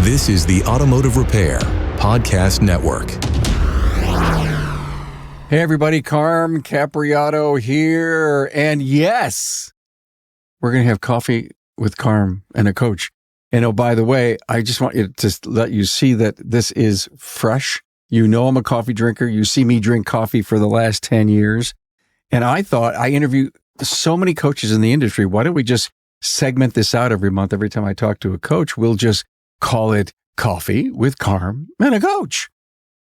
This is the Automotive Repair Podcast Network. Hey everybody, Carm Capriotto here. And yes, we're going to have coffee with Carm and a coach. And oh, by the way, I just want you to let you see that this is fresh. You know I'm a coffee drinker. You see me drink coffee for the last 10 years. And I thought I interview so many coaches in the industry. Why don't we just segment this out every month? Every time I talk to a coach, we'll just call it Coffee with Carm and a Coach.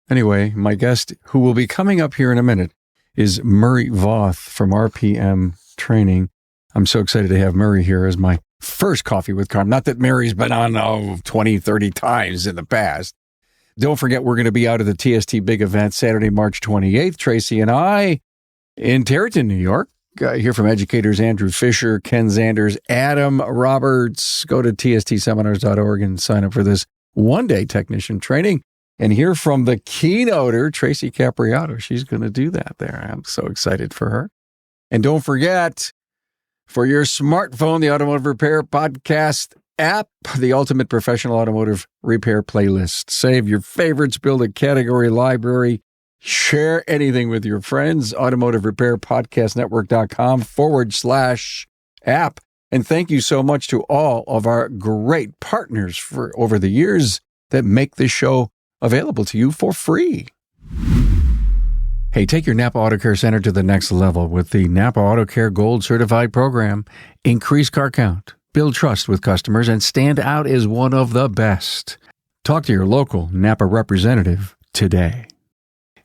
Anyway, my guest, who will be coming up here in a minute, is Murray Voth from RPM Training. I'm so excited to have Murray here as my first Coffee with Carm. Not that Murray's been on 20, 30 times in the past. Don't forget, we're going to be out at the TST Big Event Saturday, March 28th. Tracy and I in Tarryton, New York. Hear from educators Andrew Fisher, Ken Zanders, Adam Roberts. Go to tstseminars.org and sign up for this one-day technician training and hear from the keynoter, Tracy Capriotto. She's going to do that there. I'm so excited for her. And don't forget, for your smartphone, the Automotive Repair Podcast app, the ultimate professional automotive repair playlist. Save your favorites, build a category library, share anything with your friends. Automotive Repair Podcast Network.com/app. And thank you so much to all of our great partners for over the years that make this show available to you for free. Hey, take your NAPA Auto Care Center to the next level with the NAPA Auto Care Gold Certified Program. Increase car count, build trust with customers, and stand out as one of the best. Talk to your local NAPA representative today.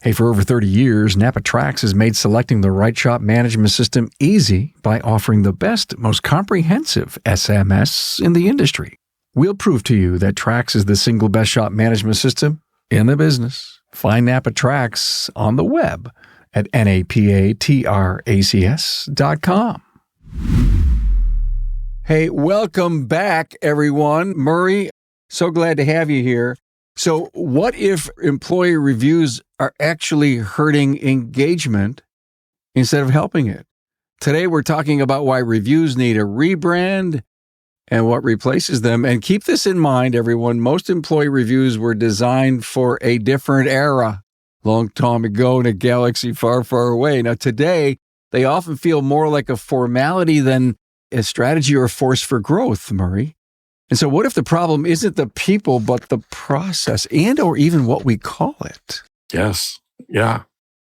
Hey, for over 30 years, NAPA Trax has made selecting the right shop management system easy by offering the best, most comprehensive SMS in the industry. We'll prove to you that Trax is the single best shop management system in the business. Find NAPA Trax on the web at napatracs.com. Hey, welcome back, everyone. Murray, so glad to have you here. So what if employee reviews are actually hurting engagement instead of helping it? Today, we're talking about why reviews need a rebrand and what replaces them. And keep this in mind, everyone. Most employee reviews were designed for a different era, long time ago in a galaxy far, far away. Now, today, they often feel more like a formality than a strategy or a force for growth, Murray. And so what if the problem isn't the people, but the process and or even what we call it? Yes. Yeah.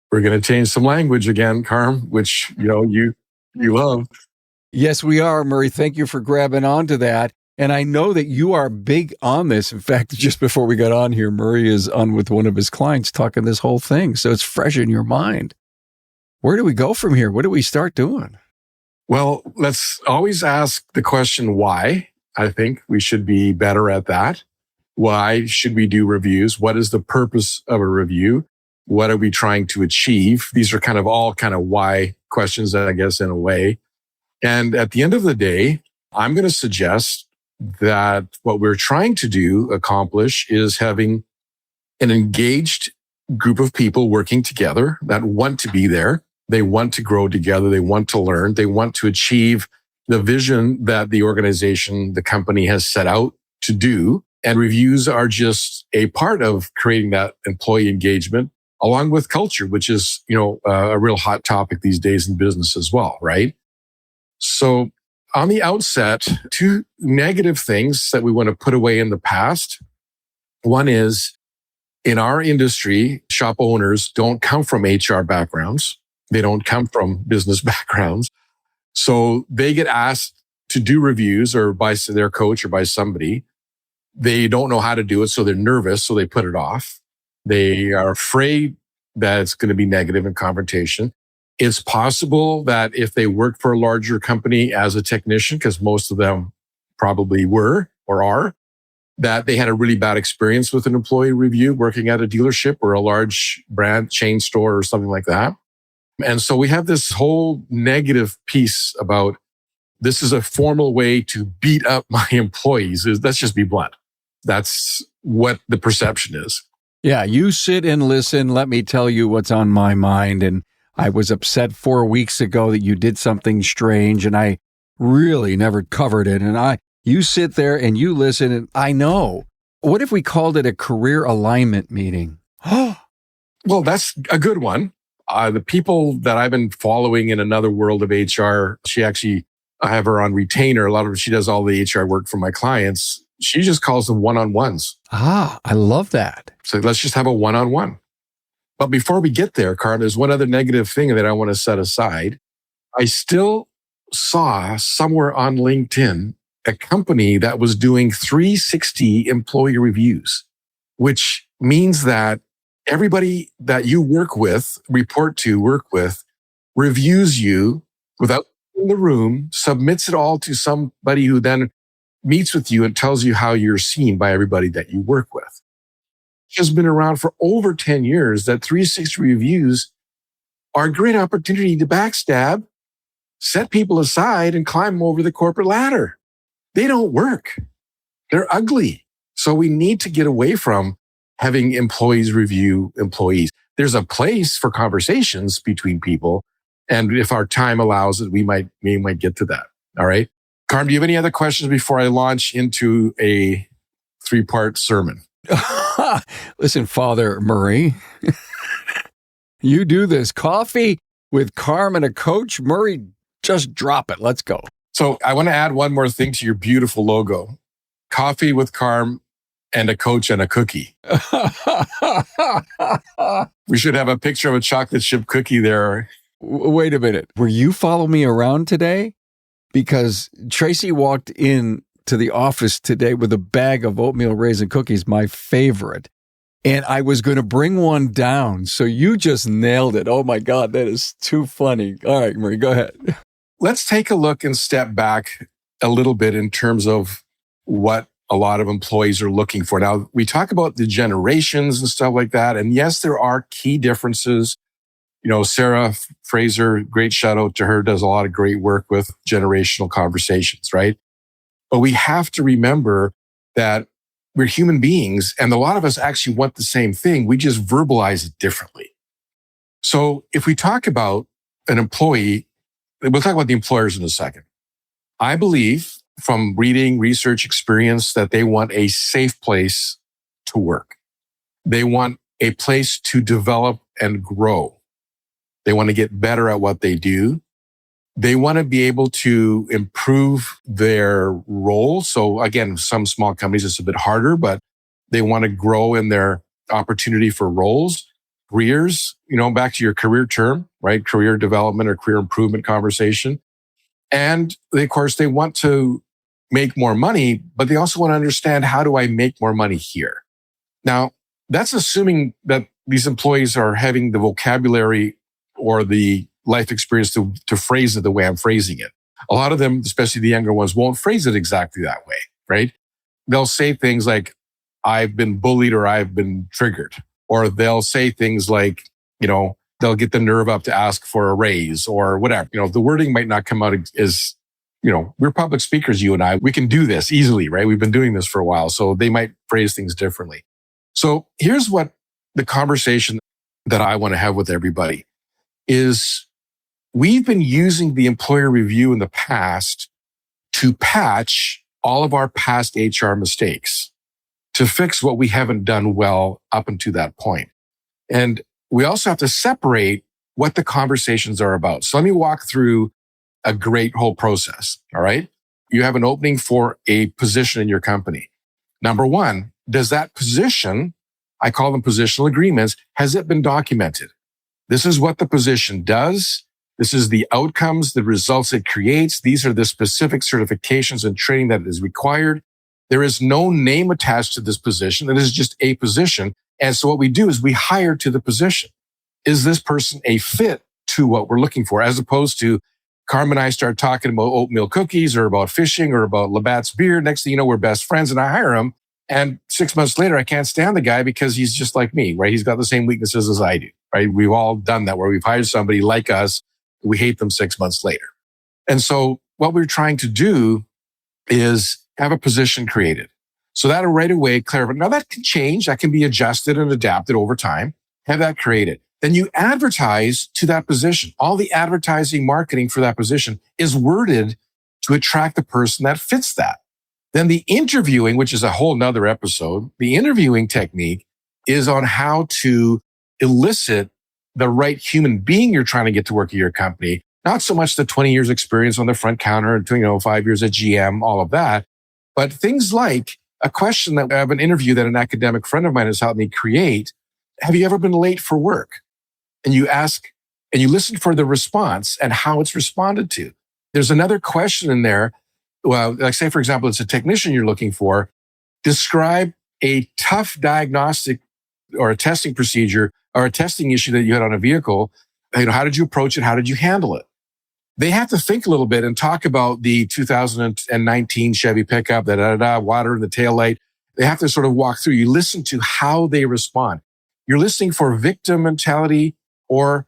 We're going to change some language again, Carm, which, you love. Yes, we are, Murray. Thank you for grabbing onto that. And I know that you are big on this. In fact, just before we got on here, Murray is on with one of his clients talking this whole thing. So it's fresh in your mind. Where do we go from here? What do we start doing? Well, let's always ask the question, why? I think we should be better at that. Why should we do reviews? What is the purpose of a review? What are we trying to achieve? These are all why questions, I guess, in a way. And at the end of the day, I'm going to suggest that what we're trying to accomplish is having an engaged group of people working together that want to be there. They want to grow together. They want to learn. They want to achieve the vision that the organization, the company has set out to do. And reviews are just a part of creating that employee engagement along with culture, which is, a real hot topic these days in business as well, right? So on the outset, two negative things that we want to put away in the past. One is in our industry, shop owners don't come from HR backgrounds. They don't come from business backgrounds. So they get asked to do reviews or by their coach or by somebody. They don't know how to do it, so they're nervous, so they put it off. They are afraid that it's going to be negative and confrontation. It's possible that if they work for a larger company as a technician, because most of them probably were or are, that they had a really bad experience with an employee review working at a dealership or a large brand chain store or something like that. And so we have this whole negative piece about this is a formal way to beat up my employees. Let's just be blunt. That's what the perception is. Yeah, you sit and listen. Let me tell you what's on my mind. And I was upset 4 weeks ago that you did something strange, and I really never covered it. And you sit there and you listen, and I know What if we called it a career alignment meeting? Well, that's a good one. The people that I've been following in another world of HR, I have her on retainer. A lot of she does all the HR work for my clients. She just calls them one-on-ones. I love that. So let's just have a one-on-one. But before we get there, Carm, there's one other negative thing that I want to set aside. I still saw somewhere on LinkedIn a company that was doing 360 employee reviews, which means that everybody that you work with, work with, reviews you without in the room, submits it all to somebody who then meets with you and tells you how you're seen by everybody that you work with. It has been around for over 10 years that 360 reviews are a great opportunity to backstab, set people aside, and climb over the corporate ladder. They don't work. They're ugly. So we need to get away from having employees review employees. There's a place for conversations between people. And if our time allows it, we might get to that. All right. Carm, do you have any other questions before I launch into a 3-part sermon? Listen, Father Murray, you do this. Coffee with Carm and a coach. Murray, just drop it. Let's go. So I want to add one more thing to your beautiful logo. Coffee with Carm and a coach and a cookie. We should have a picture of a chocolate chip cookie there. Wait a minute. Were you following me around today? Because Tracy walked in to the office today with a bag of oatmeal raisin cookies, my favorite. And I was going to bring one down. So you just nailed it. Oh my God, that is too funny. All right, Murray, go ahead. Let's take a look and step back a little bit in terms of what a lot of employees are looking for. Now, we talk about the generations and stuff like that. And yes, there are key differences. You know, Sarah Fraser, great shout out to her, does a lot of great work with generational conversations, right? But we have to remember that we're human beings and a lot of us actually want the same thing. We just verbalize it differently. So if we talk about an employee, we'll talk about the employers in a second. I believe from reading, research, experience that they want a safe place to work. They want a place to develop and grow. They want to get better at what they do. They want to be able to improve their role. So again, some small companies, it's a bit harder, but they want to grow in their opportunity for roles, careers, back to your career term, right? Career development or career improvement conversation. And of course, they want to make more money, but they also want to understand, how do I make more money here? Now, that's assuming that these employees are having the vocabulary or the life experience to phrase it the way I'm phrasing it. A lot of them, especially the younger ones, won't phrase it exactly that way, right? They'll say things like, I've been bullied or I've been triggered. Or they'll say things like, they'll get the nerve up to ask for a raise or whatever. The wording might not come out as, we're public speakers, you and I. We can do this easily, right? We've been doing this for a while. So they might phrase things differently. So here's what the conversation that I want to have with everybody is. We've been using the employer review in the past to patch all of our past HR mistakes, to fix what we haven't done well up until that point. And we also have to separate what the conversations are about. So let me walk through a great whole process. All right. You have an opening for a position in your company. Number one, does that position, I call them positional agreements, has it been documented? This is what the position does. This is the outcomes, the results it creates. These are the specific certifications and training that is required. There is no name attached to this position. It is just a position. And so what we do is we hire to the position. Is this person a fit to what we're looking for? As opposed to Carm and I start talking about oatmeal cookies or about fishing or about Labatt's beer. Next thing you know, we're best friends and I hire him. And 6 months later, I can't stand the guy because he's just like me, right? He's got the same weaknesses as I do, right? We've all done that where we've hired somebody like us. We hate them 6 months later. And so what we're trying to do is have a position created. So that'll right away clarify. Now that can change. That can be adjusted and adapted over time. Have that created. Then you advertise to that position. All the advertising marketing for that position is worded to attract the person that fits that. Then the interviewing, which is a whole nother episode, the interviewing technique is on how to elicit the right human being you're trying to get to work at your company. Not so much the 20 years experience on the front counter, 5 years at GM, all of that, but things like a question that I have an interview that an academic friend of mine has helped me create. Have you ever been late for work? And you ask, and you listen for the response and how it's responded to. There's another question in there. Well, like say, for example, it's a technician you're looking for. Describe a tough diagnostic or a testing procedure or a testing issue that you had on a vehicle. How did you approach it? How did you handle it? They have to think a little bit and talk about the 2019 Chevy pickup, water in the taillight. They have to sort of walk through. You listen to how they respond. You're listening for victim mentality or,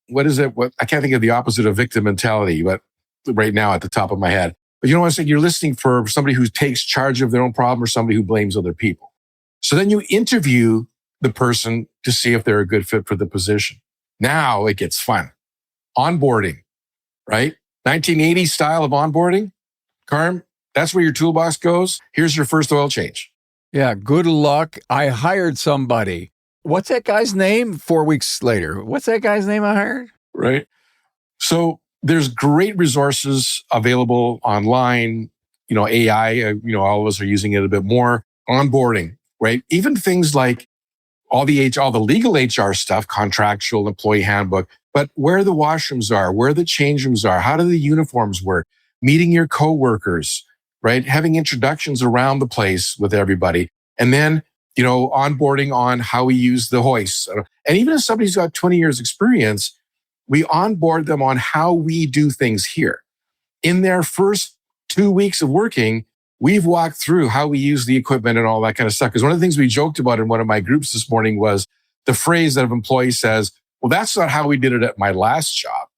what is it? I can't think of the opposite of victim mentality, but right now at the top of my head. But you know what I'm saying? You're listening for somebody who takes charge of their own problem or somebody who blames other people. So then you interview the person to see if they're a good fit for the position. Now it gets fun. Onboarding, right? 1980s style of onboarding. Carm, that's where your toolbox goes. Here's your first oil change. Yeah, good luck. I hired somebody. What's that guy's name? 4 weeks later. What's that guy's name I hired? Right. So there's great resources available online. AI, all of us are using it a bit more. Onboarding, right? Even things like all the legal HR stuff, contractual employee handbook, but where the washrooms are, where the change rooms are, how do the uniforms work, meeting your coworkers, right? Having introductions around the place with everybody. And then, onboarding on how we use the hoists. And even if somebody's got 20 years experience, we onboard them on how we do things here. In their first 2 weeks of working, we've walked through how we use the equipment and all that kind of stuff. Because one of the things we joked about in one of my groups this morning was the phrase that an employee says, well, that's not how we did it at my last job.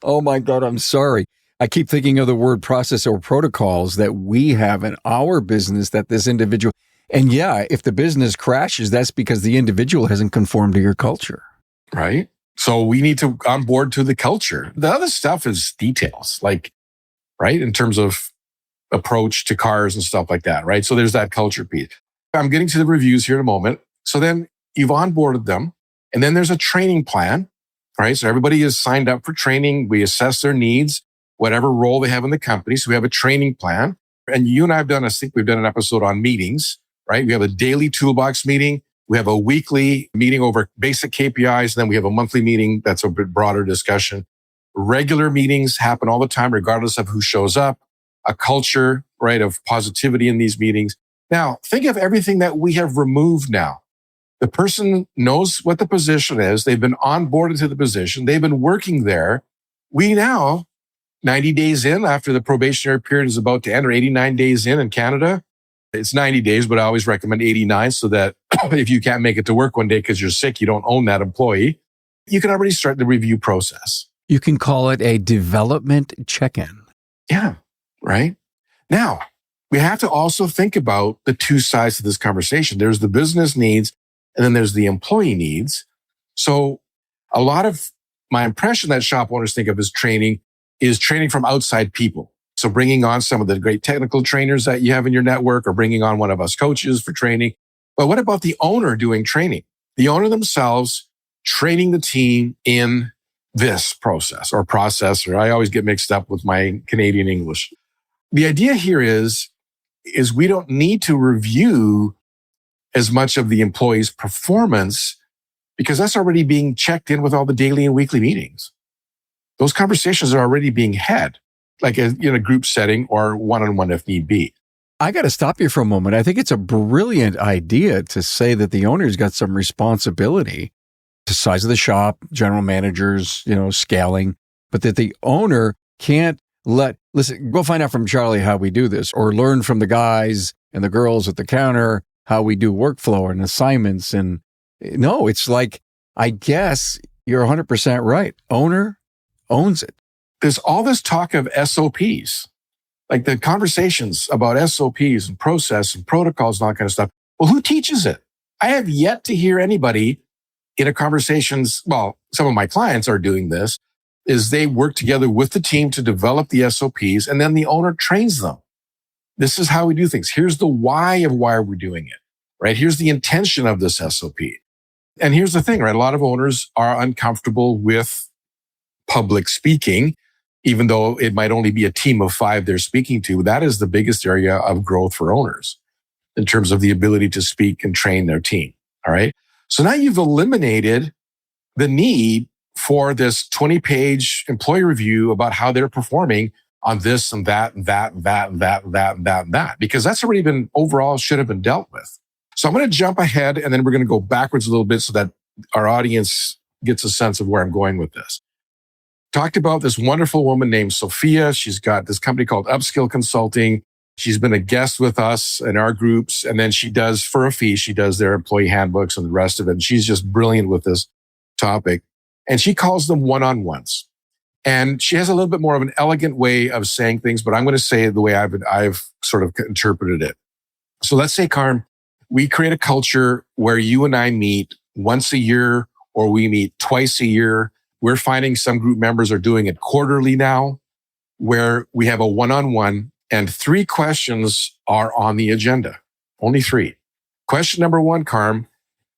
Oh my God, I'm sorry. I keep thinking of the word process or protocols that we have in our business that this individual, and yeah, if the business crashes, that's because the individual hasn't conformed to your culture. Right. So we need to onboard to the culture. The other stuff is details, like, right, in terms of approach to cars and stuff like that, right? So there's that culture piece. I'm getting to the reviews here in a moment. So then you've onboarded them, and then there's a training plan, right? So everybody is signed up for training. We assess their needs, whatever role they have in the company. So we have a training plan. And you and I have done, I think we've done an episode on meetings, right? We have a daily toolbox meeting. We have a weekly meeting over basic KPIs. And then we have a monthly meeting that's a bit broader discussion. Regular meetings happen all the time, regardless of who shows up. A culture, right, of positivity in these meetings. Now, think of everything that we have removed now. The person knows what the position is. They've been onboarded to the position. They've been working there. We now, 90 days in, after the probationary period is about to end, or 89 days in Canada, it's 90 days, but I always recommend 89 so that if you can't make it to work one day because you're sick, you don't own that employee. You can already start the review process. You can call it a development check-in. Yeah, right. Now, we have to also think about the two sides of this conversation. There's the business needs, and then there's the employee needs. So a lot of my impression that shop owners think of as training is training from outside people. So bringing on some of the great technical trainers that you have in your network or bringing on one of us coaches for training. But what about the owner doing training? The owner themselves training the team in this process. I always get mixed up with my Canadian English. The idea here is we don't need to review as much of the employee's performance because that's already being checked in with all the daily and weekly meetings. Those conversations are already being had, like in a group setting or one-on-one if need be. I got to stop you for a moment. I think it's a brilliant idea to say that the owner's got some responsibility to size of the shop, general managers, scaling, but that the owner can't listen, go find out from Charlie how we do this, or learn from the guys and the girls at the counter how we do workflow and assignments. And no, it's like, I guess you're 100% right. Owner owns it. There's all this talk of SOPs, like the conversations about SOPs and process and protocols and all that kind of stuff. Well, who teaches it? I have yet to hear anybody in a conversations. Well, some of my clients are doing this, is they work together with the team to develop the SOPs, and then the owner trains them. This is how we do things. Here's the why of why we're doing it, right? Here's the intention of this SOP. And here's the thing, right? A lot of owners are uncomfortable with public speaking, even though it might only be a team of 5 they're speaking to. That is the biggest area of growth for owners in terms of the ability to speak and train their team. All right. So now you've eliminated the need for this 20-page employee review about how they're performing on this and that and that and that and that and that and that and that, because that's already been overall should have been dealt with. So I'm going to jump ahead and then we're going to go backwards a little bit so that our audience gets a sense of where I'm going with this. Talked about this wonderful woman named Sophia. She's got this company called Upskill Consulting. She's been a guest with us in our groups. And then she does, for a fee, she does their employee handbooks and the rest of it. And she's just brilliant with this topic. And she calls them one-on-ones. And she has a little bit more of an elegant way of saying things, but I'm going to say it the way I've sort of interpreted it. So let's say, Carm, we create a culture where you and I meet once a year or we meet twice a year. We're finding some group members are doing it quarterly now, where we have a one-on-one and 3 questions are on the agenda. Only 3. Question number 1, Carm,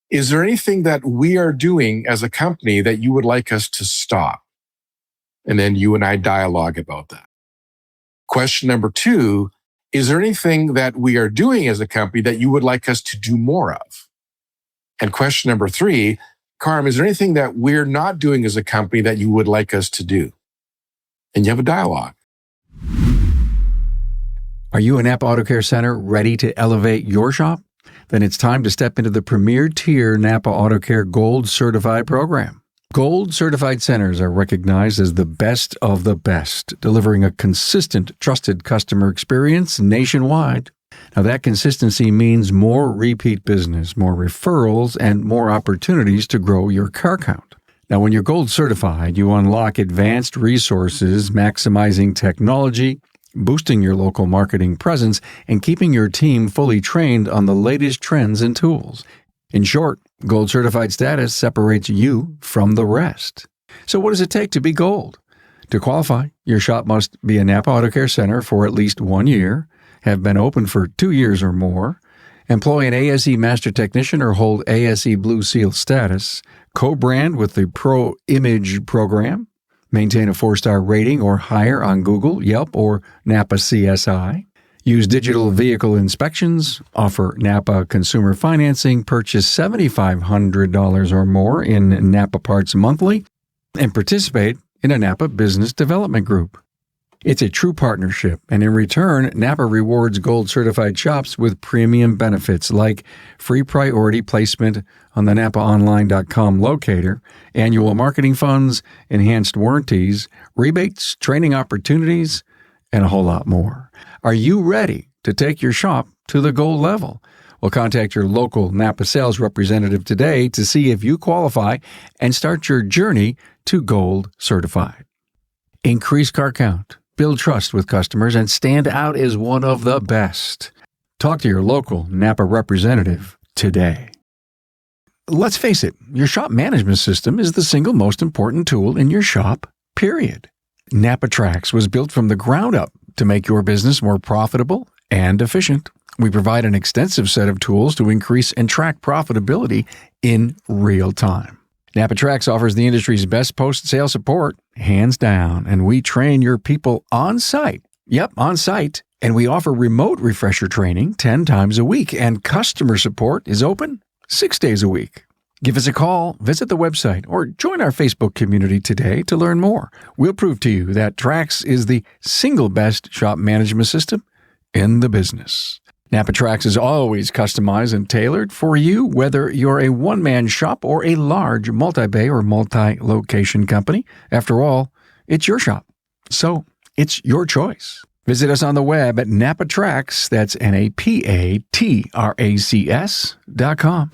is there anything that we are doing as a company that you would like us to stop? And then you and I dialogue about that. Question number 2, is there anything that we are doing as a company that you would like us to do more of? And question number 3, Carm, is there anything that we're not doing as a company that you would like us to do? And you have a dialogue. Are you a NAPA Auto Care Center ready to elevate your shop? Then it's time to step into the premier tier NAPA Auto Care Gold Certified program. Gold Certified centers are recognized as the best of the best, delivering a consistent, trusted customer experience nationwide. Now, that consistency means more repeat business, more referrals, and more opportunities to grow your car count. Now, when you're Gold Certified, you unlock advanced resources, maximizing technology, boosting your local marketing presence, and keeping your team fully trained on the latest trends and tools. In short, Gold Certified status separates you from the rest. So what does it take to be Gold? To qualify, your shop must be a NAPA Auto Care Center for at least 1 year, have been open for 2 years or more, employ an ASE Master Technician or hold ASE Blue Seal status, co-brand with the Pro Image program, maintain a 4-star rating or higher on Google, Yelp, or NAPA CSI, use digital vehicle inspections, offer NAPA consumer financing, purchase $7,500 or more in NAPA parts monthly, and participate in a NAPA business development group. It's a true partnership, and in return, NAPA rewards Gold Certified shops with premium benefits like free priority placement on the NAPAonline.com locator, annual marketing funds, enhanced warranties, rebates, training opportunities, and a whole lot more. Are you ready to take your shop to the gold level? Well, contact your local NAPA sales representative today to see if you qualify and start your journey to Gold Certified. Increase car count, build trust with customers, and stand out as one of the best. Talk to your local NAPA representative today. Let's face it, your shop management system is the single most important tool in your shop, period. NAPA Trax was built from the ground up to make your business more profitable and efficient. We provide an extensive set of tools to increase and track profitability in real time. NAPA Trax offers the industry's best post-sale support, hands down, and we train your people on site. Yep, on site. And we offer remote refresher training 10 times a week, and customer support is open 6 days a week. Give us a call, visit the website, or join our Facebook community today to learn more. We'll prove to you that Trax is the single best shop management system in the business. NAPA Trax is always customized and tailored for you, whether you're a one-man shop or a large multi-bay or multi-location company. After all, it's your shop, so it's your choice. Visit us on the web at NAPATrax, that's NAPATRACS.com.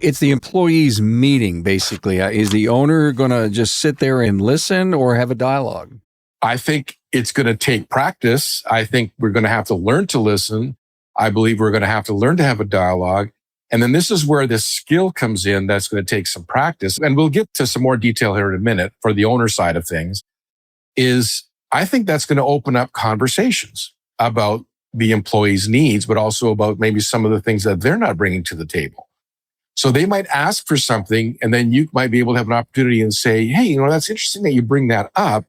It's the employees' meeting, basically. Is the owner going to just sit there and listen or have a dialogue? I think it's going to take practice. I think we're going to have to learn to listen. I believe we're going to have to learn to have a dialogue. And then this is where this skill comes in that's going to take some practice. And we'll get to some more detail here in a minute for the owner side of things. Is I think that's going to open up conversations about the employee's needs, but also about maybe some of the things that they're not bringing to the table. So they might ask for something, and then you might be able to have an opportunity and say, hey, that's interesting that you bring that up,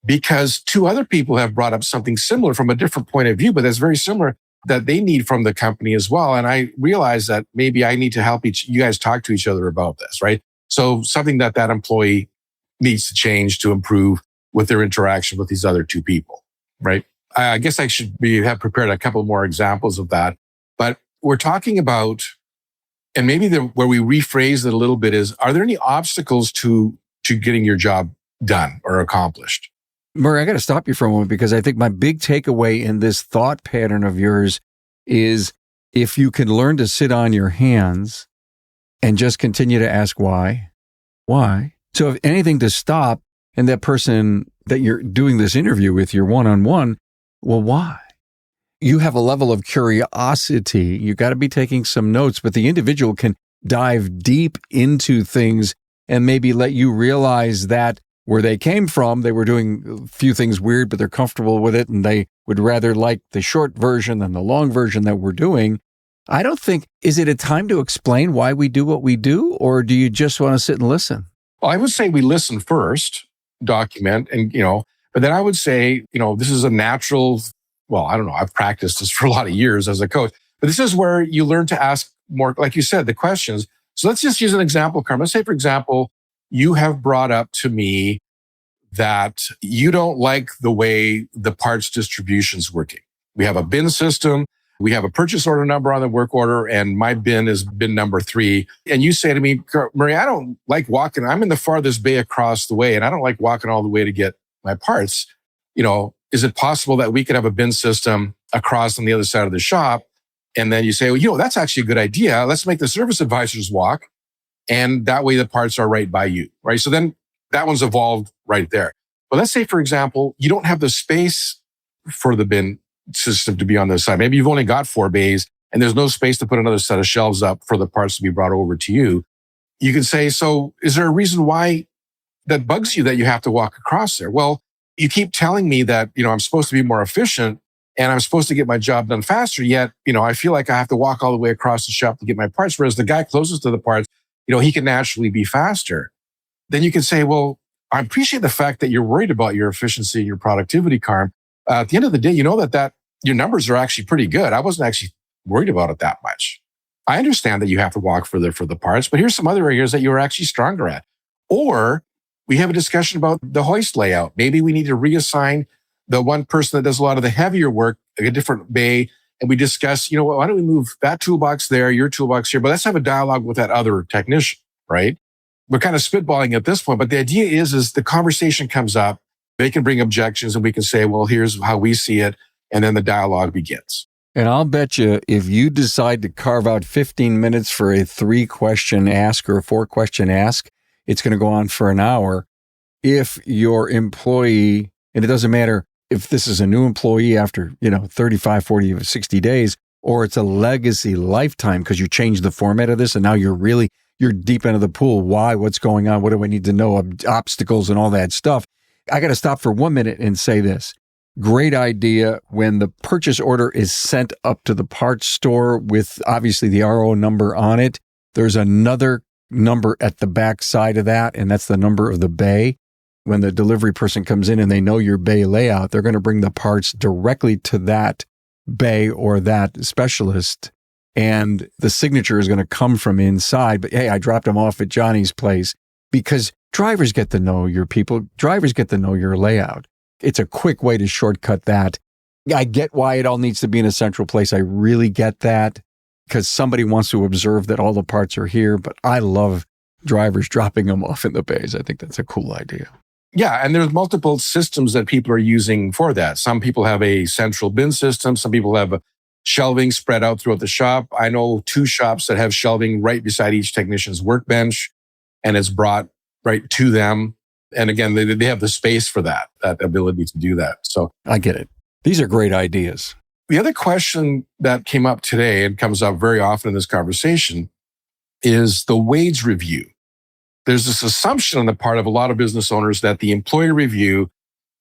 because two other people have brought up something similar from a different point of view, but that's very similar that they need from the company as well. And I realize that maybe I need to help you guys talk to each other about this, right? So something that employee needs to change to improve with their interaction with these other two people, right? I guess I should have prepared a couple more examples of that. But we're talking about, and maybe where we rephrase it a little bit is, are there any obstacles to getting your job done or accomplished? Murray, I got to stop you for a moment, because I think my big takeaway in this thought pattern of yours is, if you can learn to sit on your hands and just continue to ask why. So if anything to stop, and that person that you're doing this interview with, you're one-on-one, well, why? You have a level of curiosity. You got to be taking some notes, but the individual can dive deep into things and maybe let you realize that where they came from, they were doing a few things weird, but they're comfortable with it, and they would rather like the short version than the long version that we're doing. I don't think, is it a time to explain why we do what we do, or do you just want to sit and listen? Well, I would say we listen first, document, and, but then I would say, this is a natural, well, I don't know, I've practiced this for a lot of years as a coach, but this is where you learn to ask more, like you said, the questions. So let's just use an example, Carm. Let's say, for example, you have brought up to me that you don't like the way the parts distribution is working. We have a bin system. We have a purchase order number on the work order, and my bin is bin number 3. And you say to me, Murray, I don't like walking. I'm in the farthest bay across the way, and I don't like walking all the way to get my parts. Is it possible that we could have a bin system across on the other side of the shop? And then you say, well, that's actually a good idea. Let's make the service advisors walk. And that way the parts are right by you, right? So then that one's evolved right there. But let's say, for example, you don't have the space for the bin system to be on the side. Maybe you've only got 4 bays and there's no space to put another set of shelves up for the parts to be brought over to you. You can say, so is there a reason why that bugs you that you have to walk across there? Well, you keep telling me that, I'm supposed to be more efficient and I'm supposed to get my job done faster. Yet, I feel like I have to walk all the way across the shop to get my parts. Whereas the guy closest to the parts, he can naturally be faster. Then you can say, well, I appreciate the fact that you're worried about your efficiency and your productivity, Carm. At the end of the day, you know that your numbers are actually pretty good. I wasn't actually worried about it that much. I understand that you have to walk further for the parts, but here's some other areas that you're actually stronger at. Or we have a discussion about the hoist layout. Maybe we need to reassign the one person that does a lot of the heavier work, like a different bay, and we discuss, why don't we move that toolbox there, your toolbox here, but let's have a dialogue with that other technician, right? We're kind of spitballing at this point, but the idea is the conversation comes up, they can bring objections, and we can say, well, here's how we see it, and then the dialogue begins. And I'll bet you, if you decide to carve out 15 minutes for a 3-question ask or a 4-question ask, it's going to go on for an hour. If your employee, and it doesn't matter if this is a new employee after, 35, 40, or 60 days, or it's a legacy lifetime because you changed the format of this and now you're deep into the pool. Why? What's going on? What do I need to know? Obstacles and all that stuff. I got to stop for 1 minute and say this. Great idea when the purchase order is sent up to the parts store with obviously the RO number on it. There's another number at the back side of that, and that's the number of the bay. When the delivery person comes in and they know your bay layout, they're going to bring the parts directly to that bay or that specialist, and the signature is going to come from inside. But hey, I dropped them off at Johnny's place, because drivers get to know your people. Drivers get to know your layout. It's a quick way to shortcut that. I get why it all needs to be in a central place. I really get that, because somebody wants to observe that all the parts are here. But I love drivers dropping them off in the bays. I think that's a cool idea. Yeah, and there's multiple systems that people are using for that. Some people have a central bin system. Some people have shelving spread out throughout the shop. I know 2 shops that have shelving right beside each technician's workbench, and it's brought right to them. And again, they have the space for that ability to do that. So I get it. These are great ideas. The other question that came up today and comes up very often in this conversation is the wage review. There's this assumption on the part of a lot of business owners that the employee review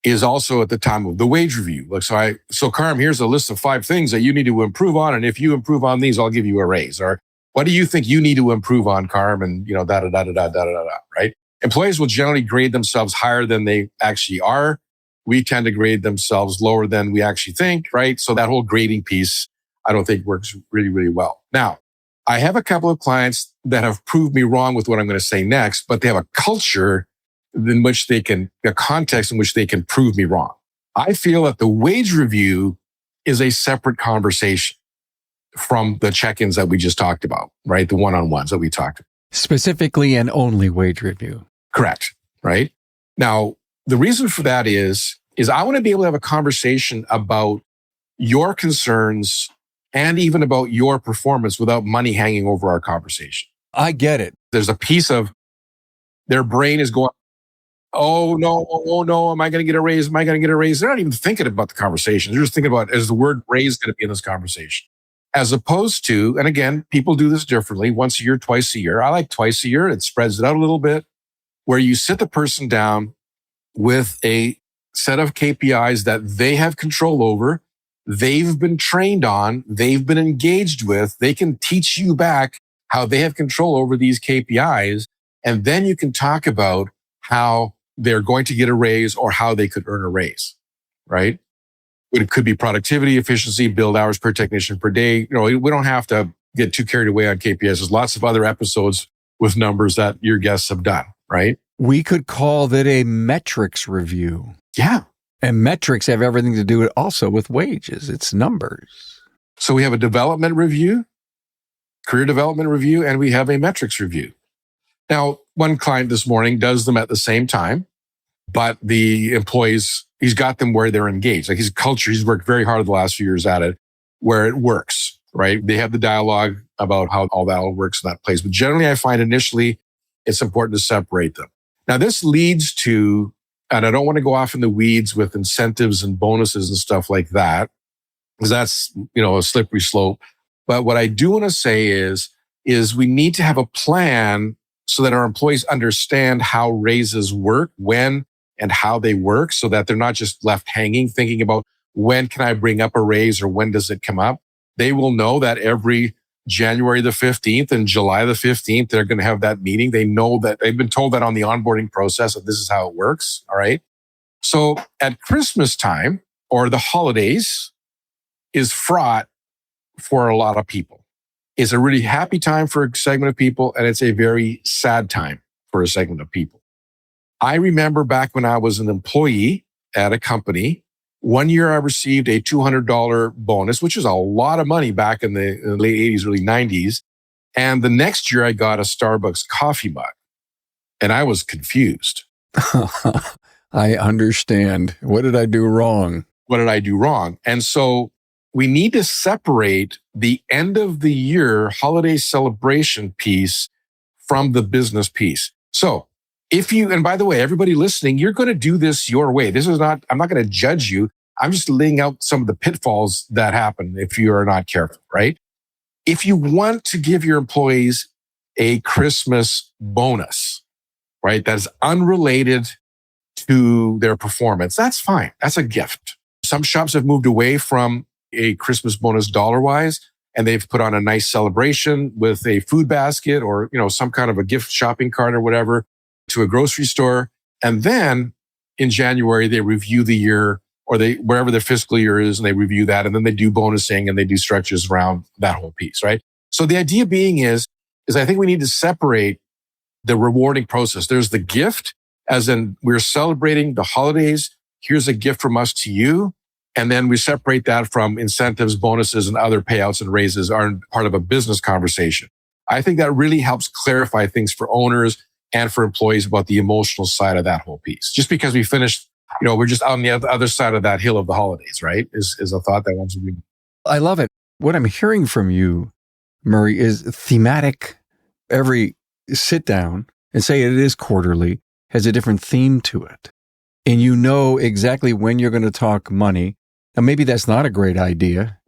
is also at the time of the wage review. Like, so Carm, here's a list of 5 things that you need to improve on. And if you improve on these, I'll give you a raise. Or what do you think you need to improve on, Carm? And, right? Employees will generally grade themselves higher than they actually are. We tend to grade themselves lower than we actually think, right? So that whole grading piece, I don't think works really, really well. Now, I have a couple of clients that have proved me wrong with what I'm going to say next, but they have a culture in which a context in which they can prove me wrong. I feel that the wage review is a separate conversation from the check-ins that we just talked about, right? The one-on-ones that we talked about. Specifically and only wage review. Correct, right? Now, the reason for that is I want to be able to have a conversation about your concerns and even about your performance without money hanging over our conversation. I get it. There's a piece of their brain is going, oh no, am I going to get a raise? Am I going to get a raise? They're not even thinking about the conversation. They're just thinking about, is the word raise going to be in this conversation? As opposed to, and again, people do this differently, once a year, twice a year. I like twice a year. It spreads it out a little bit, where you sit the person down with a set of KPIs that they have control over, they've been trained on, they've been engaged with, they can teach you back how they have control over these KPIs. And then you can talk about how they're going to get a raise or how they could earn a raise, right? It could be productivity, efficiency, billed hours per technician per day. We don't have to get too carried away on KPIs. There's lots of other episodes with numbers that your guests have done, right? We could call that a metrics review. Yeah. And metrics have everything to do also with wages. It's numbers. So we have a development review, career development review, and we have a metrics review. Now, one client this morning does them at the same time, but the employees, he's got them where they're engaged. Like his culture, he's worked very hard the last few years at it, where it works, right? They have the dialogue about how all that all works in that place. But generally, I find initially it's important to separate them. Now, this leads to, and I don't want to go off in the weeds with incentives and bonuses and stuff like that, because that's, a slippery slope. But what I do want to say is we need to have a plan so that our employees understand how raises work, when and how they work, so that they're not just left hanging, thinking about when can I bring up a raise or when does it come up. They will know that every January the 15th and July the 15th, they're going to have that meeting. They know that they've been told that on the onboarding process that this is how it works. All right. So at Christmas time or the holidays is fraught for a lot of people. It's a really happy time for a segment of people, and it's a very sad time for a segment of people. I remember back when I was an employee at a company, one year I received a $200 bonus, which is a lot of money back in the late 80s, early 90s. And the next year I got a Starbucks coffee mug, and I was confused. I understand. What did I do wrong? And so we need to separate the end of the year holiday celebration piece from the business piece. So and by the way, everybody listening, you're going to do this your way. I'm not going to judge you. I'm just laying out some of the pitfalls that happen if you are not careful, right? If you want to give your employees a Christmas bonus, right, that is unrelated to their performance, that's fine. That's a gift. Some shops have moved away from a Christmas bonus dollar-wise, and they've put on a nice celebration with a food basket or, some kind of a gift shopping cart or whatever to a grocery store. And then in January, they review the year or wherever their fiscal year is, and they review that. And then they do bonusing and they do structures around that whole piece, right? So the idea being is I think we need to separate the rewarding process. There's the gift, as in we're celebrating the holidays. Here's a gift from us to you. And then we separate that from incentives, bonuses, and other payouts and raises aren't part of a business conversation. I think that really helps clarify things for owners and for employees about the emotional side of that whole piece. Just because we finished, we're just on the other side of that hill of the holidays, right? Is a thought that wants to be. I love it. What I'm hearing from you, Murray, is thematic. Every sit down and say it is quarterly has a different theme to it. And you know exactly when you're going to talk money Now, maybe that's not a great idea,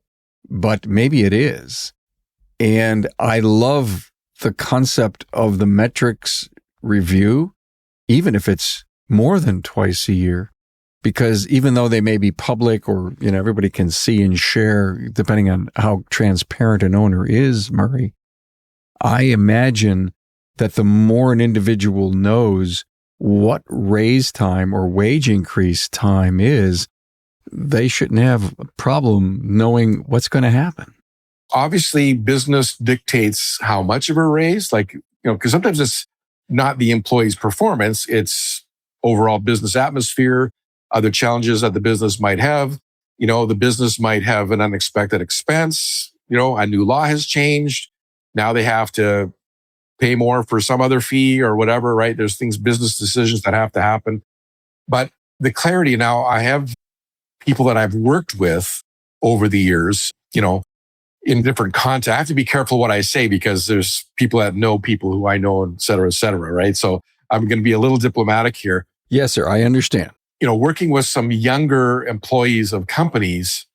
but maybe it is. And I love the concept of the metrics review, even if it's more than twice a year, because even though they may be public or, everybody can see and share, depending on how transparent an owner is, Murray, I imagine that the more an individual knows what raise time or wage increase time is, they shouldn't have a problem knowing what's going to happen. Obviously, business dictates how much of a raise, because sometimes it's not the employee's performance, it's overall business atmosphere, other challenges that the business might have. The business might have an unexpected expense. A new law has changed. Now they have to pay more for some other fee or whatever, right? There's business decisions that have to happen. But the clarity now, I have people that I've worked with over the years, in different contexts. I have to be careful what I say because there's people that know people who I know, et cetera, right? So I'm going to be a little diplomatic here. Yes, sir. I understand. Working with some younger employees of companies,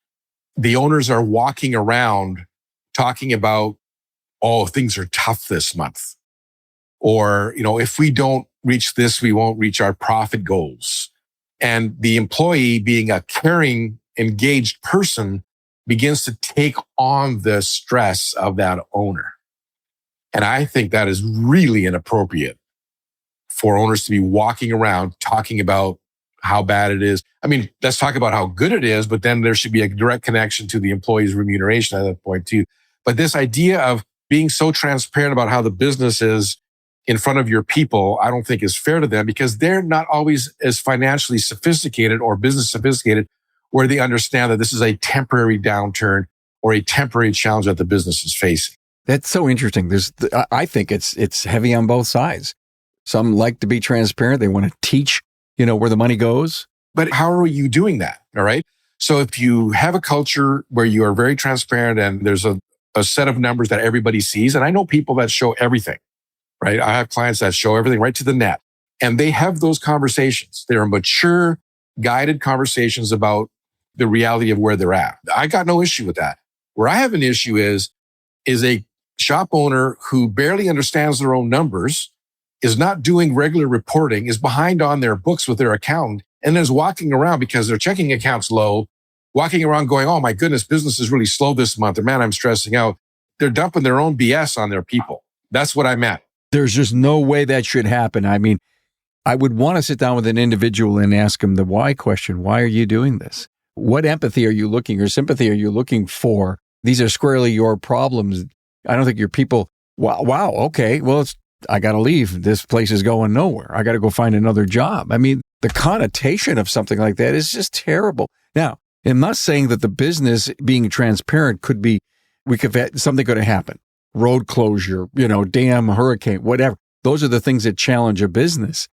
the owners are walking around talking about, oh, things are tough this month. Or, if we don't reach this, we won't reach our profit goals. And the employee, being a caring, engaged person, begins to take on the stress of that owner. And I think that is really inappropriate for owners to be walking around talking about how bad it is. I mean, let's talk about how good it is, but then there should be a direct connection to the employee's remuneration at that point too. But this idea of being so transparent about how the business is in front of your people, I don't think is fair to them because they're not always as financially sophisticated or business sophisticated where they understand that this is a temporary downturn or a temporary challenge that the business is facing. That's so interesting. I think it's heavy on both sides. Some like to be transparent. They want to teach, where the money goes. But how are you doing that? All right. So if you have a culture where you are very transparent and there's a set of numbers that everybody sees, and I know people that show everything, right? I have clients that show everything right to the net, and they have those conversations. They're mature, guided conversations about the reality of where they're at. I got no issue with that. Where I have an issue is a shop owner who barely understands their own numbers, is not doing regular reporting, is behind on their books with their accountant, and is walking around because their checking account's low, walking around going, oh my goodness, business is really slow this month. Or man, I'm stressing out. They're dumping their own BS on their people. That's what I meant. There's just no way that should happen. I mean, I would want to sit down with an individual and ask them the why question. Why are you doing this? What empathy are you looking or sympathy are you looking for? These are squarely your problems. I don't think your people, wow, okay, well, I got to leave. This place is going nowhere. I got to go find another job. I mean, the connotation of something like that is just terrible. Now, I'm not saying that the business being transparent something could have happened. Road closure, dam, hurricane, whatever. Those are the things that challenge a business.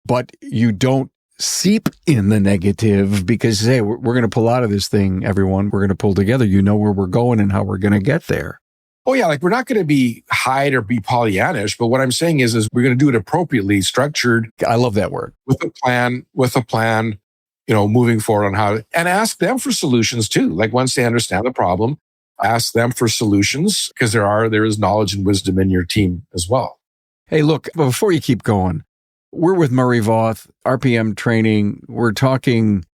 But you don't seep in the negative because, hey, we're going to pull out of this thing, everyone. We're going to pull together. You know where we're going and how we're going to get there. Oh yeah, we're not going to be hide or be Pollyannish, but what I'm saying is we're going to do it appropriately, structured. I love that word. With a plan, moving forward on how, and ask them for solutions too. Once they understand the problem, ask them for solutions because there is knowledge and wisdom in your team as well. Hey, look, before you keep going, we're with Murray Voth, RPM training. We're talking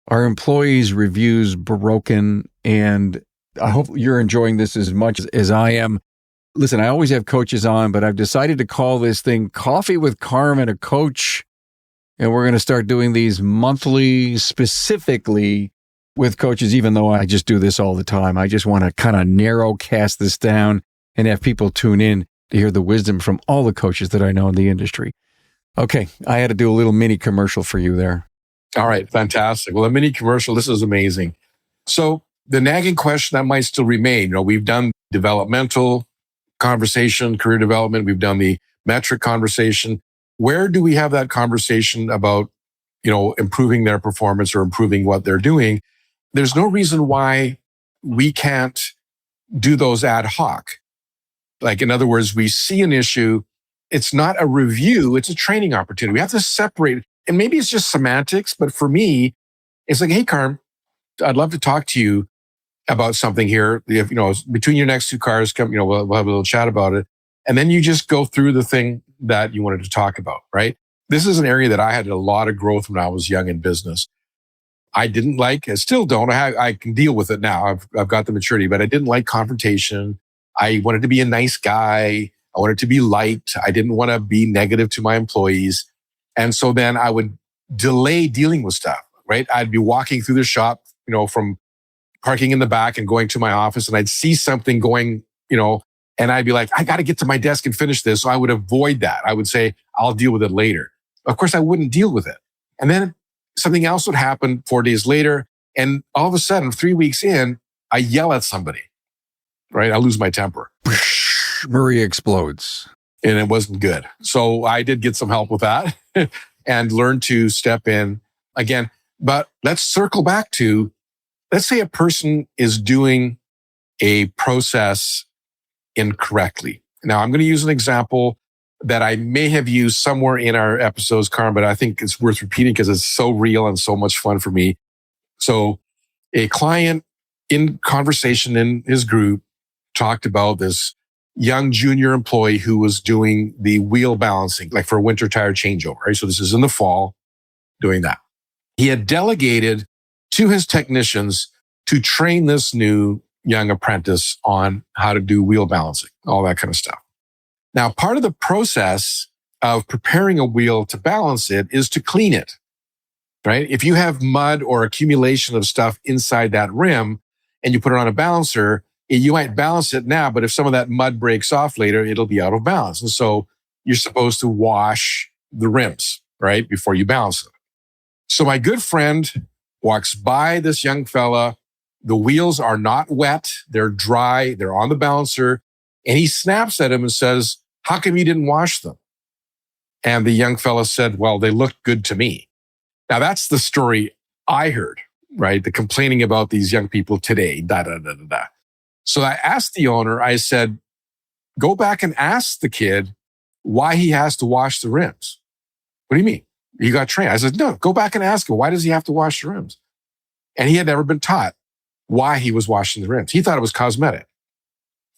our employees' reviews broken, and I hope you're enjoying this as much as I am. Listen, I always have coaches on, but I've decided to call this thing Coffee with Carm and a Coach. And we're going to start doing these monthly specifically with coaches, even though I just do this all the time. I just want to kind of narrow cast this down and have people tune in to hear the wisdom from all the coaches that I know in the industry. Okay, I had to do a little mini commercial for you there. All right, fantastic. Well, a mini commercial, this is amazing. So the nagging question that might still remain, we've done developmental conversation, career development. We've done the metric conversation. Where do we have that conversation about, improving their performance or improving what they're doing? There's no reason why we can't do those ad hoc. In other words, we see an issue. It's not a review. It's a training opportunity. We have to separate. And maybe it's just semantics, but for me, it's hey, Carm, I'd love to talk to you about something here. If, between your next two cars, come, we'll have a little chat about it. And then you just go through the thing that you wanted to talk about, right? This is an area that I had a lot of growth when I was young in business. I didn't like, I still don't. I can deal with it now. I've got the maturity, but I didn't like confrontation. I wanted to be a nice guy. I wanted to be liked. I didn't want to be negative to my employees. And so then I would delay dealing with stuff, right? I'd be walking through the shop, from parking in the back and going to my office, and I'd see something going, and I'd be like, I got to get to my desk and finish this. So I would avoid that. I would say, I'll deal with it later. Of course, I wouldn't deal with it. And then something else would happen 4 days later. And all of a sudden, 3 weeks in, I yell at somebody, right? I lose my temper. Murray explodes. And it wasn't good. So I did get some help with that and learn to step in again. But let's circle back to, let's say a person is doing a process incorrectly. Now, I'm going to use an example that I may have used somewhere in our episodes, Carm, but I think it's worth repeating because it's so real and so much fun for me. So a client in conversation in his group talked about this young junior employee who was doing the wheel balancing, like for a winter tire changeover, right? So this is in the fall, doing that. He had delegated to his technicians to train this new young apprentice on how to do wheel balancing, all that kind of stuff. Now, part of the process of preparing a wheel to balance it is to clean it, right? If you have mud or accumulation of stuff inside that rim and you put it on a balancer, you might balance it now, but if some of that mud breaks off later, it'll be out of balance. And so you're supposed to wash the rims, right, before you balance them. So my good friend walks by this young fella. The wheels are not wet. They're dry. They're on the balancer. And he snaps at him and says, how come you didn't wash them? And the young fella said, well, they looked good to me. Now, that's the story I heard, right? The complaining about these young people today, So I asked the owner, I said, go back and ask the kid why he has to wash the rims. What do you mean? He got trained. I said, no, go back and ask him, why does he have to wash the rims? And he had never been taught why he was washing the rims. He thought it was cosmetic.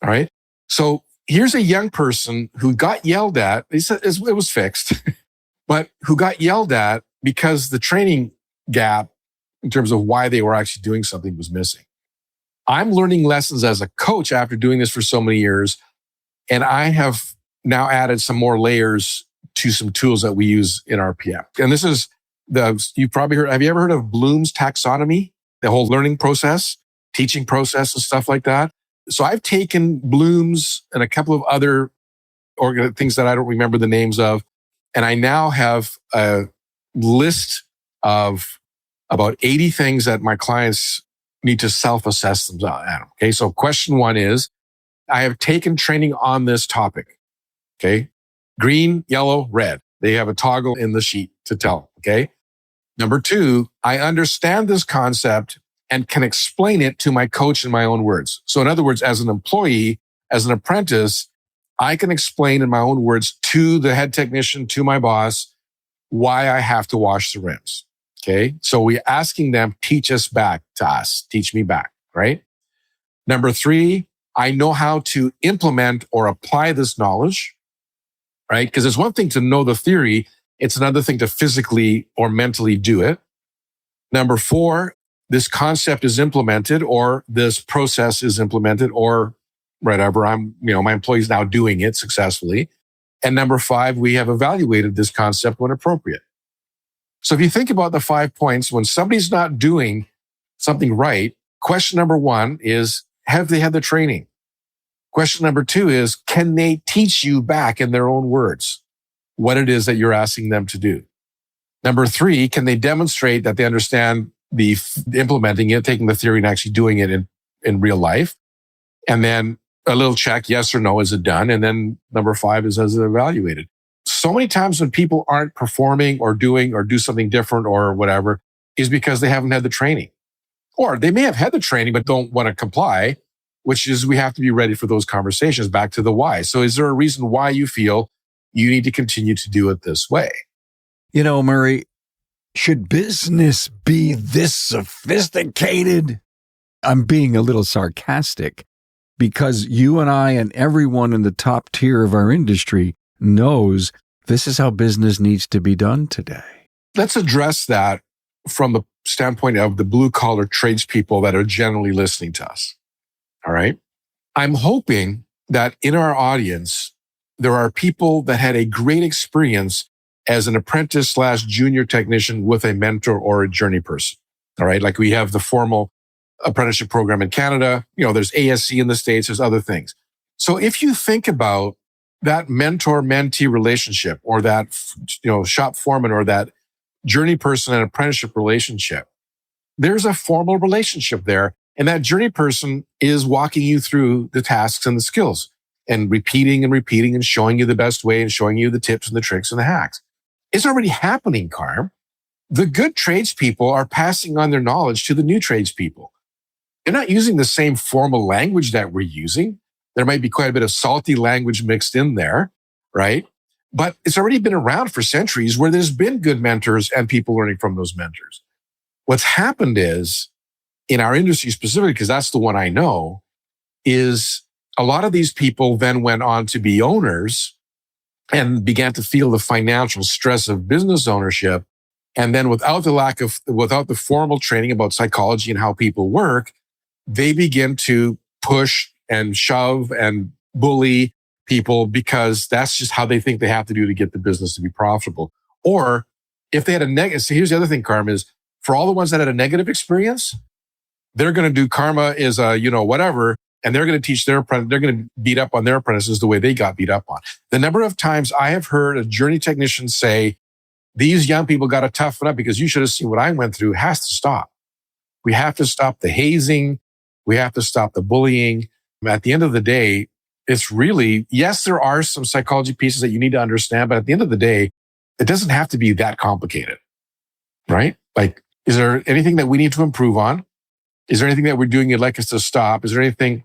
All right. So here's a young person who got yelled at. He said it was fixed, but who got yelled at because the training gap in terms of why they were actually doing something was missing. I'm learning lessons as a coach after doing this for so many years. And I have now added some more layers to some tools that we use in RPM. And this is you've probably heard, have you ever heard of Bloom's taxonomy? The whole learning process, teaching process and stuff like that. So I've taken Bloom's and a couple of other things that I don't remember the names of. And I now have a list of about 80 things that my clients need to self-assess them on. Okay. So question one is, I have taken training on this topic. Okay. Green, yellow, red. They have a toggle in the sheet to tell. Okay. Number two, I understand this concept and can explain it to my coach in my own words. So in other words, as an employee, as an apprentice, I can explain in my own words to the head technician, to my boss, why I have to wash the rims. Okay. So we're asking them, teach us back to us, teach me back, right? Number three, I know how to implement or apply this knowledge, right? Because it's one thing to know the theory. It's another thing to physically or mentally do it. Number four, this concept is implemented or this process is implemented or whatever. My employee's now doing it successfully. And number five, we have evaluated this concept when appropriate. So if you think about the 5 points, when somebody's not doing something right, question number one is, have they had the training? Question number two is, can they teach you back in their own words what it is that you're asking them to do? Number three, can they demonstrate that they understand the implementing it, taking the theory and actually doing it in real life? And then a little check, yes or no, is it done? And then number five is, it evaluated? So many times when people aren't performing or doing or do something different or whatever is because they haven't had the training. Or they may have had the training but don't want to comply, which is we have to be ready for those conversations. Back to the why. So is there a reason why you feel you need to continue to do it this way? Murray, Should business be this sophisticated? I'm being a little sarcastic because you and I and everyone in the top tier of our industry knows this is how business needs to be done today. Let's address that from the standpoint of the blue-collar tradespeople that are generally listening to us. All right? I'm hoping that in our audience, there are people that had a great experience as an apprentice/junior technician with a mentor or a journey person. All right? Like we have the formal apprenticeship program in Canada. There's ASC in the States. There's other things. So if you think about that mentor-mentee relationship or that, shop foreman or that journey person and apprenticeship relationship, there's a formal relationship there. And that journey person is walking you through the tasks and the skills and repeating and showing you the best way and showing you the tips and the tricks and the hacks. It's already happening, Carm. The good tradespeople are passing on their knowledge to the new tradespeople. They're not using the same formal language that we're using. There might be quite a bit of salty language mixed in there, right? But it's already been around for centuries where there's been good mentors and people learning from those mentors. What's happened is, in our industry specifically, because that's the one I know, is a lot of these people then went on to be owners and began to feel the financial stress of business ownership. And then without the formal training about psychology and how people work, they begin to push and shove and bully people because that's just how they think they have to do to get the business to be profitable. Or if they had a negative, so here's the other thing, Carm, is for all the ones that had a negative experience, they're going to do karma is a, whatever, and they're going to teach their apprentice, they're going to beat up on their apprentices the way they got beat up on. The number of times I have heard a journey technician say, these young people got to toughen up because you should have seen what I went through, has to stop. We have to stop the hazing. We have to stop the bullying. At the end of the day, it's really, yes, there are some psychology pieces that you need to understand, but at the end of the day, it doesn't have to be that complicated, right? Like, is there anything that we need to improve on? Is there anything that we're doing you'd like us to stop? Is there anything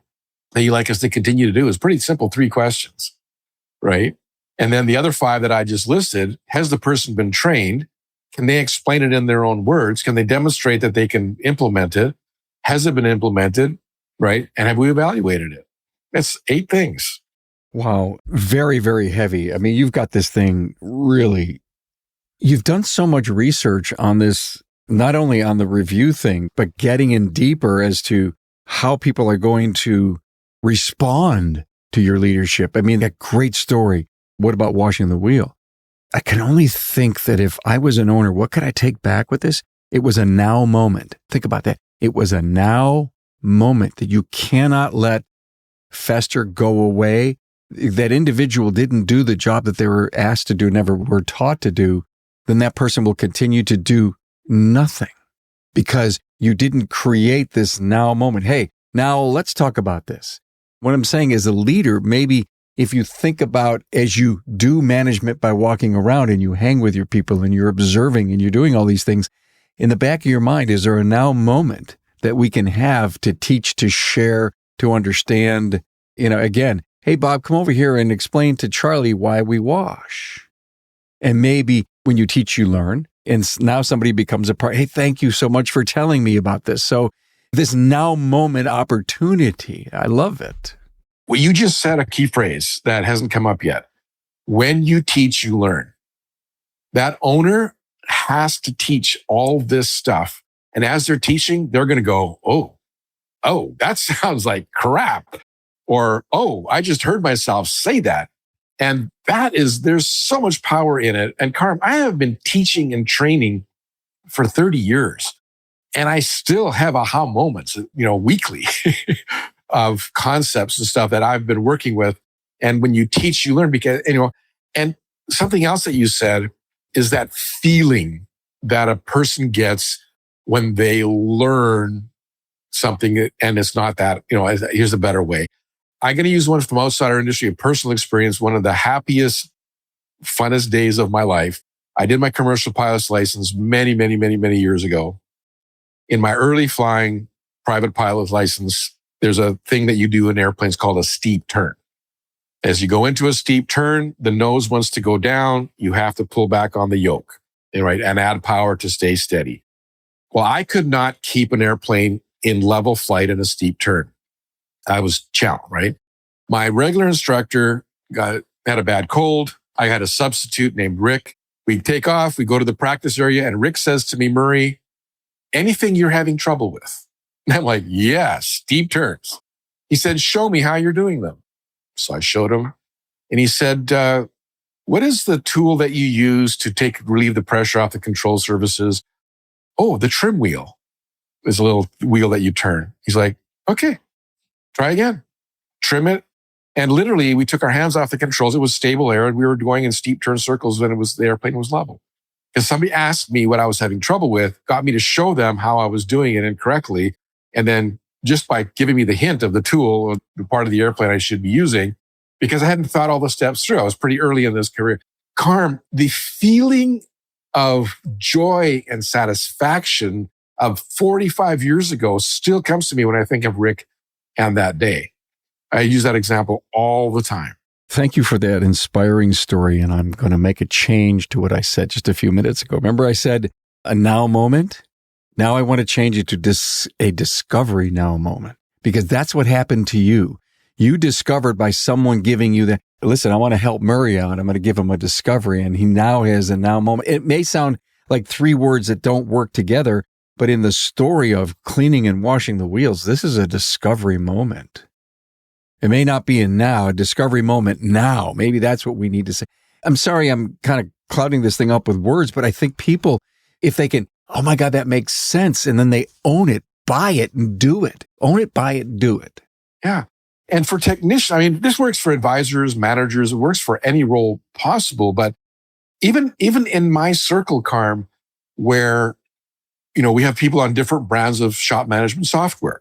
that you'd like us to continue to do? It's pretty simple, 3 questions, right? And then the other 5 that I just listed, has the person been trained? Can they explain it in their own words? Can they demonstrate that they can implement it? Has it been implemented, right? And have we evaluated it? That's 8 things. Wow. Very, very heavy. I mean, you've got this thing really, you've done so much research on this, not only on the review thing, but getting in deeper as to how people are going to respond to your leadership. I mean, that great story. What about washing the wheel? I can only think that if I was an owner, what could I take back with this? It was a now moment. Think about that. It was a now moment that you cannot let fester, go away. That individual didn't do the job that they were asked to do, never were taught to do, then that person will continue to do nothing because you didn't create this now moment. Hey, now let's talk about this. What I'm saying is, a leader, maybe if you think about as you do management by walking around and you hang with your people and you're observing and you're doing all these things, in the back of your mind, is there a now moment that we can have to teach, to share, to understand? Again, hey, Bob, come over here and explain to Charlie why we wash. And maybe when you teach, you learn. And now somebody becomes a part. Hey, thank you so much for telling me about this. So this now moment opportunity, I love it. Well, you just said a key phrase that hasn't come up yet. When you teach, you learn. That owner has to teach all this stuff. And as they're teaching, they're going to go, oh, that sounds like crap. Or, oh, I just heard myself say that. And there's so much power in it. And Carm, I have been teaching and training for 30 years. And I still have aha moments, weekly of concepts and stuff that I've been working with. And when you teach, you learn because, and something else that you said is that feeling that a person gets when they learn something and it's not that, here's a better way. I'm going to use one from outside our industry, a personal experience, one of the happiest, funnest days of my life. I did my commercial pilot's license many, many, many, many years ago. In my early flying private pilot's license, there's a thing that you do in airplanes called a steep turn. As you go into a steep turn, the nose wants to go down. You have to pull back on the yoke. right, and add power to stay steady. Well, I could not keep an airplane in level flight in a steep turn. I was challenged, right? My regular instructor had a bad cold. I had a substitute named Rick. We take off, we go to the practice area, and Rick says to me, Murray, anything you're having trouble with? And I'm like, yeah, steep turns. He said, show me how you're doing them. So I showed him, and he said, what is the tool that you use to relieve the pressure off the control surfaces? Oh, the trim wheel. There's a little wheel that you turn. He's like, okay, try again. Trim it. And literally, we took our hands off the controls. It was stable air, and we were going in steep turn circles when the airplane was level. Because somebody asked me what I was having trouble with, got me to show them how I was doing it incorrectly. And then just by giving me the hint of the tool or the part of the airplane I should be using, because I hadn't thought all the steps through. I was pretty early in this career. Carm, the feeling of joy and satisfaction of 45 years ago still comes to me when I think of Rick and that day. I use that example all the time. Thank you for that inspiring story. And I'm going to make a change to what I said just a few minutes ago. Remember I said a now moment? Now I want to change it to a discovery now moment, because that's what happened to you. You discovered by someone giving you listen, I want to help Murray out. I'm going to give him a discovery. And he now has a now moment. It may sound like three words that don't work together, but in the story of cleaning and washing the wheels, this is a discovery moment. It may not be a discovery moment now. Maybe that's what we need to say. I'm sorry, I'm kind of clouding this thing up with words, but I think people, if they can, oh my God, that makes sense. And then they own it, buy it, and do it. Own it, buy it, do it. Yeah. And for technicians, this works for advisors, managers, it works for any role possible. But even in my circle, Carm, where, we have people on different brands of shop management software.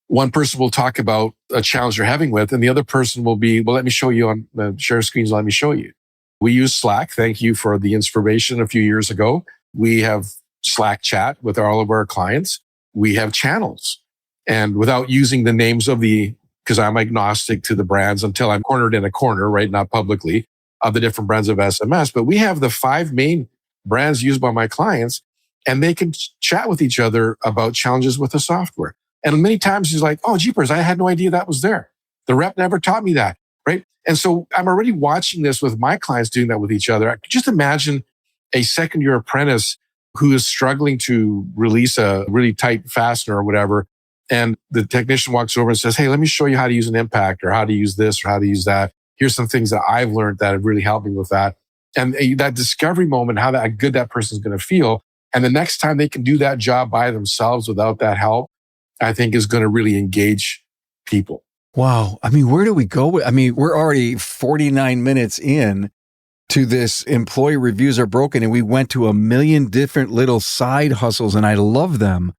One person will talk about a challenge they're having with, and the other person will be, well, let me show you on the share screens. Let me show you. We use Slack. Thank you for the inspiration a few years ago. We have Slack chat with all of our clients. We have channels, and without using the names because I'm agnostic to the brands until I'm cornered in a corner, right? Not publicly, of the different brands of SMS, but we have the 5 main brands used by my clients, and they can chat with each other about challenges with the software. And many times he's like, oh, jeepers, I had no idea that was there. The rep never taught me that, right? And so I'm already watching this with my clients doing that with each other. I could just imagine a second-year apprentice who is struggling to release a really tight fastener or whatever. And the technician walks over and says, hey, let me show you how to use an impact or how to use this or how to use that. Here's some things that I've learned that have really helped me with that. And that discovery moment, how good that person's going to feel. And the next time they can do that job by themselves without that help, I think is going to really engage people. Wow. Where do we go? We're already 49 minutes in to this employee reviews are broken, and we went to a million different little side hustles, and I love them.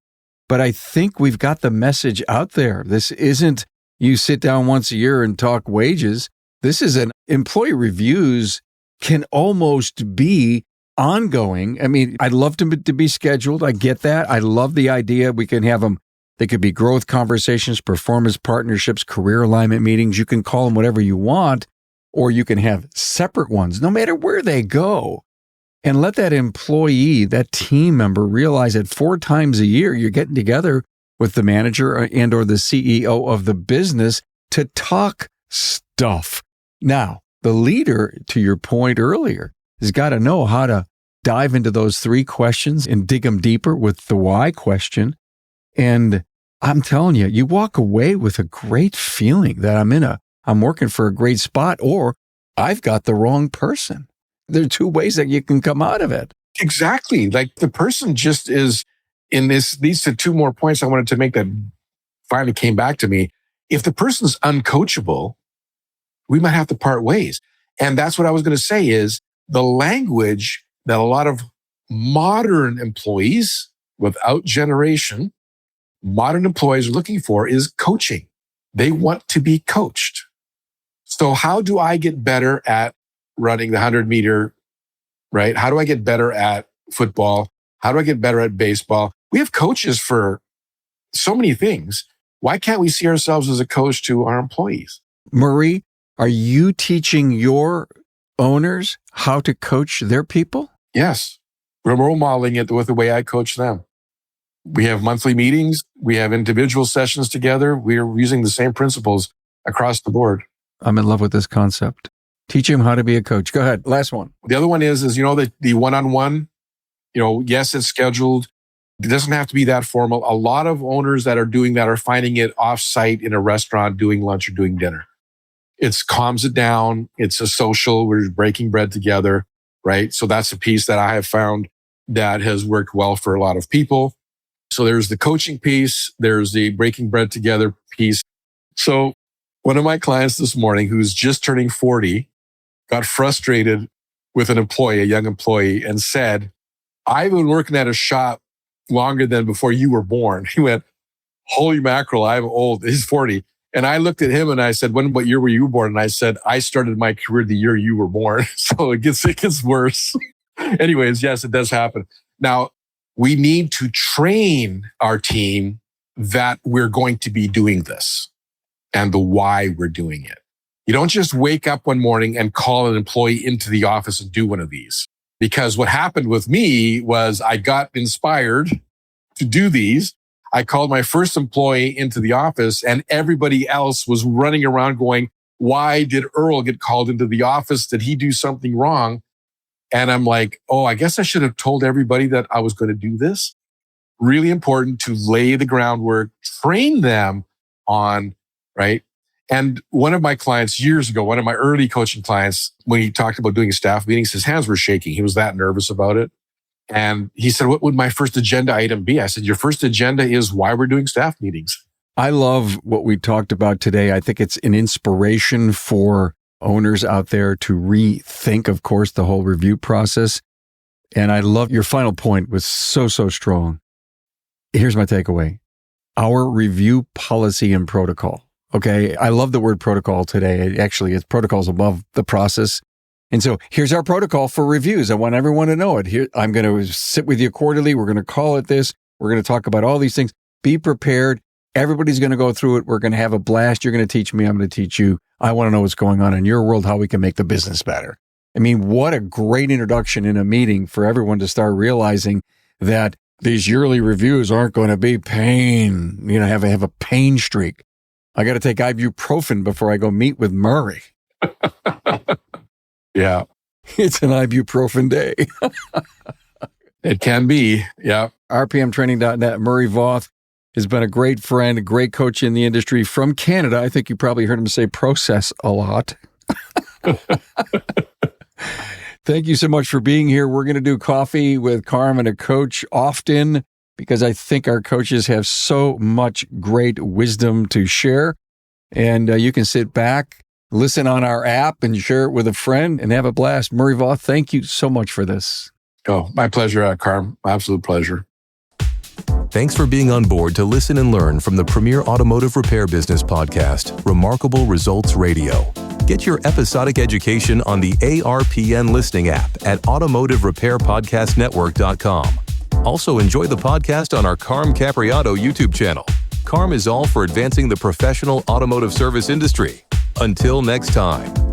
But I think we've got the message out there. This isn't you sit down once a year and talk wages. This is an employee reviews can almost be ongoing. I'd love to be scheduled. I get that. I love the idea. We can have them. They could be growth conversations, performance partnerships, career alignment meetings. You can call them whatever you want, or you can have separate ones, no matter where they go. And let that employee, that team member realize that 4 times a year, you're getting together with the manager and or the CEO of the business to talk stuff. Now, the leader, to your point earlier, has got to know how to dive into those 3 questions and dig them deeper with the why question. And I'm telling you, you walk away with a great feeling that I'm working for a great spot, or I've got the wrong person. There are 2 ways that you can come out of it. Exactly. Like the person just is in this. These are 2 more points I wanted to make that finally came back to me. If the person's uncoachable, we might have to part ways. And that's what I was going to say is the language that a lot of modern employees without generation, modern employees are looking for is coaching. They want to be coached. So how do I get better at running the 100-meter, right? How do I get better at football? How do I get better at baseball? We have coaches for so many things. Why can't we see ourselves as a coach to our employees? Murray, are you teaching your owners how to coach their people? Yes. We're role modeling it with the way I coach them. We have monthly meetings. We have individual sessions together. We're using the same principles across the board. I'm in love with this concept. Teach him how to be a coach. Go ahead. Last one. The other one is the one-on-one, yes, it's scheduled. It doesn't have to be that formal. A lot of owners that are doing that are finding it off-site in a restaurant, doing lunch or doing dinner. It calms it down. It's a social. We're breaking bread together, right? So that's a piece that I have found that has worked well for a lot of people. So there's the coaching piece. There's the breaking bread together piece. So one of my clients this morning, who's just turning 40, got frustrated with an employee, a young employee, and said, I've been working at a shop longer than before you were born. He went, holy mackerel, I'm old. He's 40. And I looked at him and I said, what year were you born? And I said, I started my career the year you were born. So it gets worse. Anyways, yes, it does happen. Now, we need to train our team that we're going to be doing this and the why we're doing it. You don't just wake up one morning and call an employee into the office and do one of these. Because what happened with me was I got inspired to do these. I called my first employee into the office and everybody else was running around going, why did Earl get called into the office? Did he do something wrong? And I'm like, oh, I guess I should have told everybody that I was going to do this. Really important to lay the groundwork, train them on, right? And one of my clients years ago, one of my early coaching clients, when he talked about doing staff meetings, his hands were shaking. He was that nervous about it. And he said, what would my first agenda item be? I said, your first agenda is why we're doing staff meetings. I love what we talked about today. I think it's an inspiration for owners out there to rethink, of course, the whole review process. And I love your final point was so strong. Here's my takeaway. Our review policy and protocol. Okay. I love the word protocol today. It's protocols above the process. And so here's our protocol for reviews. I want everyone to know it. Here, I'm going to sit with you quarterly. We're going to call it this. We're going to talk about all these things. Be prepared. Everybody's going to go through it. We're going to have a blast. You're going to teach me. I'm going to teach you. I want to know what's going on in your world, how we can make the business better. I mean, what a great introduction in a meeting for everyone to start realizing that these yearly reviews aren't going to be pain. Have a pain streak. I got to take ibuprofen before I go meet with Murray. Yeah. It's an ibuprofen day. It can be. Yeah. RPMtraining.net. Murray Voth has been a great friend, a great coach in the industry from Canada. I think you probably heard him say process a lot. Thank you so much for being here. We're going to do coffee with Carm and a coach often because I think our coaches have so much great wisdom to share. And you can sit back, listen on our app, and share it with a friend and have a blast. Murray Voth, thank you so much for this. Oh, my pleasure, Carm. Absolute pleasure. Thanks for being on board to listen and learn from the premier automotive repair business podcast, Remarkable Results Radio. Get your episodic education on the ARPN listening app at automotiverepairpodcastnetwork.com. Also enjoy the podcast on our Carm Capriotto YouTube channel. Carm is all for advancing the professional automotive service industry. Until next time.